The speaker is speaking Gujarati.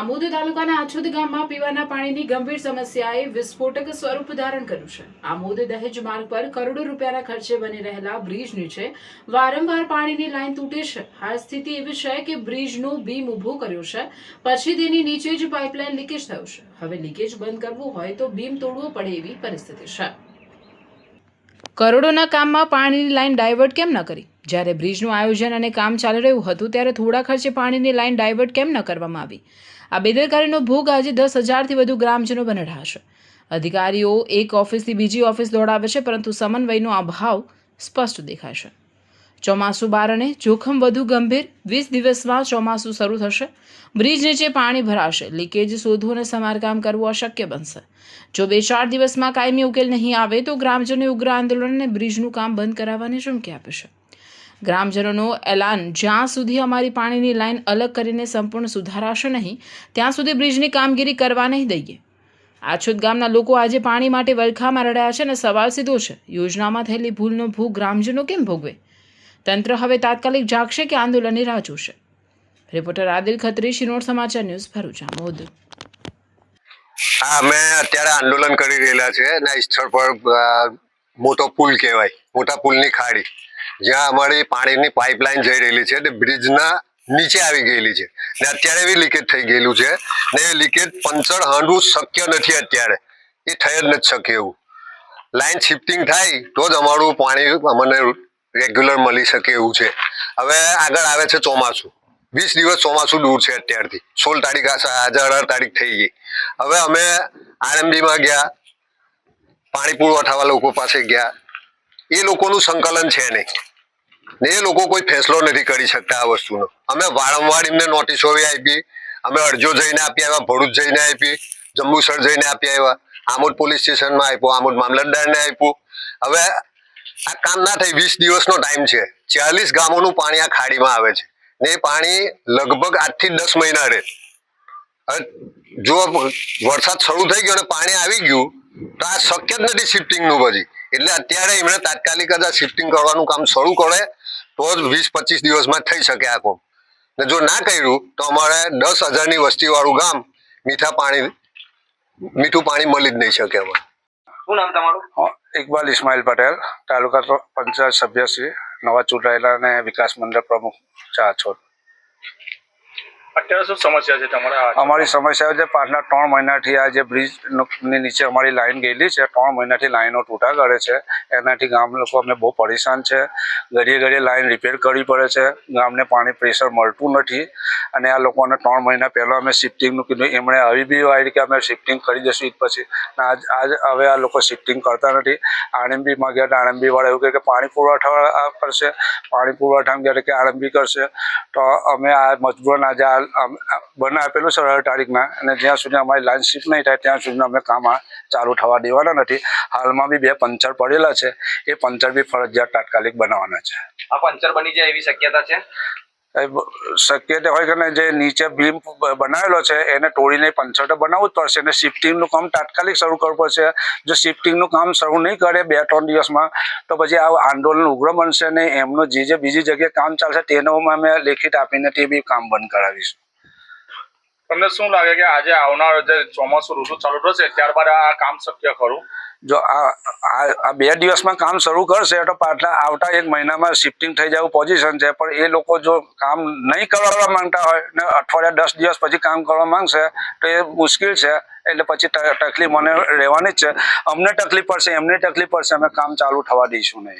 આમોદ તાલુકાના આછોદ ગામમાં પીવાના પાણીની ગંભીર સમસ્યાએ વિસ્ફોટક સ્વરૂપ ધારણ કર્યું છે। આમોદ દહેજ માર્ગ પર કરોડો રૂપિયાના ખર્ચે બની રહેલા બ્રિજ નીચે વારંવાર પાણીની લાઈન તૂટે છે। હાલ સ્થિતિ એવી છે કે બ્રિજનો બીમ ઊભો કર્યો છે, પછી તેની નીચે જ પાઇપલાઇન લીકેજ થયો છે। હવે લીકેજ બંધ કરવું હોય તો બીમ તોડવો પડે એવી પરિસ્થિતિ છે। કરોડોના કામમાં પાણીની લાઈન ડાયવર્ટ કેમ ન કરી? જ્યારે બ્રિજનું આયોજન અને કામ ચાલી રહ્યું હતું ત્યારે થોડા ખર્ચે પાણીની લાઈન ડાયવર્ટ કેમ ન કરવામાં આવી? આ બેદરકારીનો ભોગ આજે 10,000થી વધુ ગ્રામજનો બની રહ્યા છે। અધિકારીઓ એક ઓફિસથી બીજી ઓફિસ દોડાવે છે, પરંતુ સમન્વયનો અભાવ સ્પષ્ટ દેખાય છે। ચોમાસું બાર અને જોખમ વધુ ગંભીર। 20 દિવસમાં ચોમાસું શરૂ થશે, બ્રિજ નીચે પાણી ભરાશે, લીકેજ શોધવું અને સમારકામ કરવું અશક્ય બનશે। જો 2-4 દિવસમાં કાયમી ઉકેલ નહીં આવે તો ગ્રામજનોએ ઉગ્ર આંદોલન અને બ્રિજનું કામ બંધ કરાવવાની ચીમકી આપી છે। ગ્રામજનોનો એલાન, જ્યાં સુધી અમારી પાણીની લાઈન અલગ કરીને સંપૂર્ણ સુધારાશે નહીં ત્યાં સુધી બ્રિજની કામગીરી કરવા નહીં દઈએ। આછોદ ગામના લોકો આજે પાણી માટે વલખામાં રડ્યા છે અને સવાલ સીધો છે, યોજનામાં થયેલી ભૂલનો ભોગ ગ્રામજનો કેમ ભોગવે? તંત્ર હવે તાત્કાલિક જાગશે કે આંદોલનની રાહ જોશે? રિપોર્ટર આદિલ ખત્રી, શિનોર સમાચાર ન્યૂઝ, ભરૂચ। આમોદ અમે અત્યારે આંદોલન કરી રહેલા છે અને સ્થળ પર મોટો પુલ કહેવાય, મોટા પુલની ખાડી, જ્યાં અમારી પાણીની પાઇપલાઇન જઈ રહેલી છે તે બ્રિજના નીચે આવી ગયેલી છે ને અત્યારે બી લીકેજ થઈ ગયેલું છે ને એ લીકેજ પંચર હાંડવું શક્ય નથી। અત્યારે એ થઈ જ નથી શકે એવું। લાઈન શિફ્ટિંગ થાય તો જ અમારું પાણી અમને રેગ્યુલર મળી શકે એવું છે। હવે આગળ આવે છે ચોમાસું, 20 દિવસ ચોમાસું દૂર છે અત્યારથી। 16 તારીખ આજે 18 તારીખ થઈ ગઈ। હવે અમે આરએમબીમાં ગયા, પાણી પુરવઠાવાળા લોકો પાસે ગયા, એ લોકોનું સંકલન છે નહીં ને એ લોકો કોઈ ફેસલો નથી કરી શકતા આ વસ્તુનો। અમે વારંવાર એમને નોટિસો આપી, અમે અરજીઓ જઈને આપી આવ્યા, ભરૂચ જઈને આપી, જંબુસર જઈને આપી આવ્યા, આમોદ પોલીસ સ્ટેશનમાં આપ્યો, આમોદ મામલતદારને આપ્યું। હવે આ કામ ના થાય, 20 દિવસનો ટાઈમ છે, 40 ગામોનું પાણી આ ખાડીમાં આવે છે ને એ પાણી લગભગ 8થી 10 મહિના રહે। જો વરસાદ શરૂ થઈ ગયો અને પાણી આવી ગયું તો આ શક્ય જ નથી શિફ્ટિંગનું પછી। એટલે અત્યારે એમણે તાત્કાલિક જ આ શિફ્ટિંગ કરવાનું કામ શરૂ કરે તો જ 20-25 દિવસમાં થઈ શકે આ કામ। ને જો ના કર્યું તો અમારે 10,000ની વસ્તીવાળું ગામ મીઠું પાણી મળી જ નહીં શકે અમારે। શું નામ તમારું? ઇકબાલ ઇસ્માઇલ પટેલ, તાલુકા પંચાયત સભ્ય શ્રી, નવા ચૂંટાયેલા અને વિકાસ મંડળ પ્રમુખ આછોદ। અત્યારે શું સમસ્યા છે તમારા? અમારી સમસ્યા છે, પાછલા 3 મહિનાથી આ જે બ્રિજની નીચે અમારી લાઈન ગયેલી છે, 3 મહિનાથી લાઈનો તૂટા કરે છે, એનાથી ગામ લોકો અમે બહુ પરેશાન છે। ઘડીએ લાઈન રિપેર કરવી પડે છે, ગામને પાણી પ્રેશર મળતું નથી અને આ લોકોને 3 મહિના પહેલાં અમે શિફ્ટિંગનું કીધું, એમણે આવી બી આવી કે અમે શિફ્ટિંગ કરી દઈશું ઈદ પછી, આજ હવે આ લોકો શિફ્ટિંગ કરતા નથી। આરએમબીમાં ગયા તો આરએમબીવાળા એવું કહે કે પાણી પુરવઠા કરશે, પાણી પુરવઠામાં ગયા કે આરએમબી કરશે। તો અમે આ મજબૂરન આજે બને આપેલું છે 18 તારીખના, અને જ્યાં સુધી અમારી લાઈન શિફ્ટ નહીં થાય ત્યાં સુધી અમે કામ ચાલુ થવા દેવાના નથી। હાલમાં બી 2 પંચર પડેલા છે, એ પંચર બી ફરજિયાત તાત્કાલિક બનાવવાના છે। આ પંચર બની જાય એવી શક્યતા છે? શક્યતા હોય કે જે નીચે બીમ બનાવેલો છે એને તોડીને પંચર તો બનાવવું જ પડશે અને શિફ્ટિંગનું કામ તાત્કાલિક શરૂ કરવું પડશે। જો શિફ્ટિંગનું કામ શરૂ નહીં કરે 2-3 દિવસમાં તો પછી આ આંદોલન ઉગ્ર બનશે ને એમનું જે બીજી જગ્યાએ કામ ચાલશે તેનો અમે લેખિત આપીને તે બી કામ બંધ કરાવીશું। તમને શું લાગે કે આજે આવનાર જે ચોમાસું ઋતુ ચાલુ થશે ત્યારબાદ આ કામ શક્ય ખરું? જો આ 2 દિવસમાં કામ શરૂ કરશે તો પાછલા આવતા 1 મહિનામાં શિફ્ટિંગ થઈ જવું પોઝિશન છે, પણ એ લોકો જો કામ નહીં કરવા માંગતા હોય ને અઠવાડિયા 10 દિવસ પછી કામ કરવા માંગશે તો એ મુશ્કેલ છે। એટલે પછી તકલીફ મને રહેવાની જ છે। અમને તકલીફ પડશે, એમને તકલીફ પડશે, અમે કામ ચાલુ થવા દઈશું નહીં।